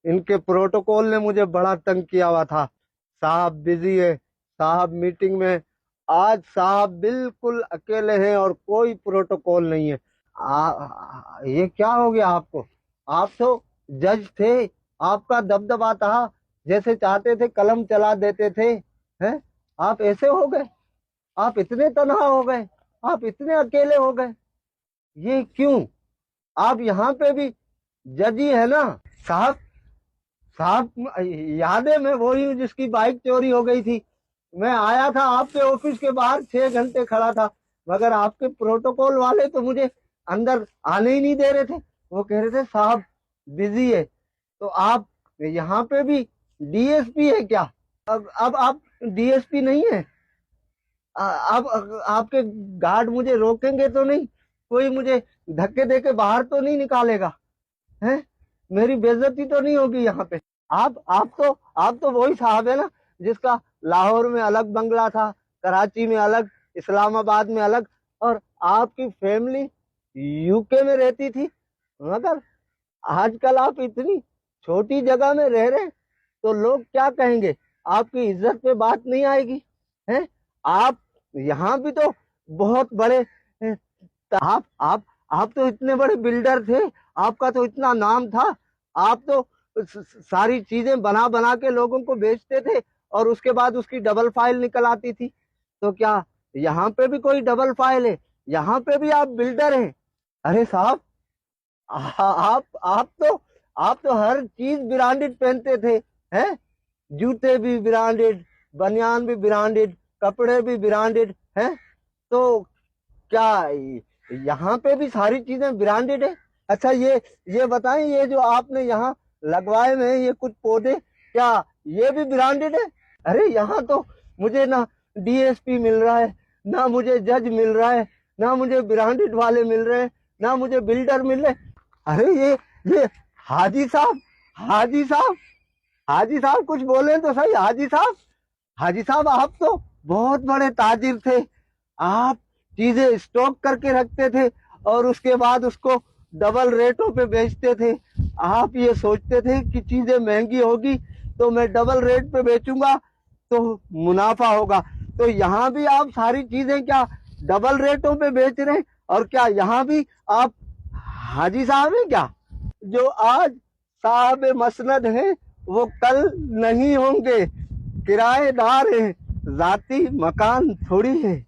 ان کے پروٹوکول نے مجھے بڑا تنگ کیا ہوا تھا. صاحب بزی ہے, صاحب میٹنگ میں. آج صاحب بالکل اکیلے ہیں اور کوئی پروٹوکول نہیں ہے. یہ کیا ہو گیا آپ کو؟ آپ تو جج تھے, آپ کا دبدبا تھا, جیسے چاہتے تھے قلم چلا دیتے تھے. ہیں آپ ایسے ہو گئے؟ آپ اتنے تنہا ہو گئے, آپ اتنے اکیلے ہو گئے. یہ کیوں؟ آپ یہاں پہ بھی جج ہی ہے نا صاحب. صاحب یاد ہے میں وہی ہوں جس کی بائک چوری ہو گئی تھی. میں آیا تھا آپ کے آفس کے باہر 6 گھنٹے کھڑا تھا, مگر آپ کے پروٹوکول والے تو مجھے اندر آنے ہی نہیں دے رہے تھے. وہ کہہ رہے تھے صاحب بزی ہے. تو آپ یہاں پہ بھی ڈی ایس پی ہے کیا؟ اب آپ ڈی ایس پی نہیں ہے؟ اب آپ کے گارڈ مجھے روکیں گے تو نہیں؟ کوئی مجھے دھکے دے کے باہر تو نہیں نکالے گا؟ ہیں میری بے عزتی تو نہیں ہوگی یہاں پہ؟ آپ تو وہی صاحب ہے نا جس کا لاہور میں الگ بنگلہ تھا, کراچی میں الگ, اسلام آباد میں الگ, اور آپ کی فیملی یو کے میں رہتی تھی. مگر آج کل آپ اتنی چھوٹی جگہ میں رہ رہے, تو لوگ کیا کہیں گے؟ آپ کی عزت پہ بات نہیں آئے گی؟ ہیں آپ یہاں بھی تو بہت بڑے, آپ تو اتنے بڑے بلڈر تھے, آپ کا تو اتنا نام تھا. آپ تو ساری چیزیں بنا بنا کے لوگوں کو بیچتے تھے, اور اس کے بعد اس کی ڈبل فائل نکل آتی تھی. تو کیا یہاں پہ بھی کوئی ڈبل فائل ہے؟ یہاں پہ بھی آپ بلڈر ہیں؟ ارے صاحب آپ تو ہر چیز برانڈڈ پہنتے تھے. ہیں جوتے بھی برانڈڈ, بنیان بھی برانڈڈ, کپڑے بھی برانڈڈ ہیں. تو کیا یہاں پہ بھی ساری چیزیں برانڈڈ ہیں؟ اچھا یہ بتائیں, یہ جو آپ نے یہاں لگوائے ہوئے ہیں یہ کچھ پودے, کیا یہ بھی برانڈڈ ہے؟ ارے یہاں تو مجھے نہ ڈی ایس پی مل رہا ہے, نہ مجھے جج مل رہا ہے, نہ مجھے برانڈڈ والے مل رہے ہیں, نہ مجھے بلڈر مل رہے. ارے یہ حاجی صاحب, حاجی صاحب, حاجی صاحب کچھ بولیں تو صحیح. حاجی صاحب آپ تو بہت بڑے تاجر تھے. آپ چیزیں اسٹاک کر کے رکھتے تھے اور اس کے بعد اس کو ڈبل ریٹوں پہ بیچتے تھے. آپ یہ سوچتے تھے کہ چیزیں مہنگی ہوگی تو میں ڈبل ریٹ پہ بیچوں گا تو منافع ہوگا. تو یہاں بھی آپ ساری چیزیں کیا ڈبل ریٹوں پہ بیچ رہے ہیں؟ اور کیا یہاں بھی آپ حاجی صاحب ہیں کیا؟ جو آج صاحب مسند ہیں وہ کل نہیں ہوں گے. کرایہ دار ہیں, ذاتی مکان تھوڑی ہے.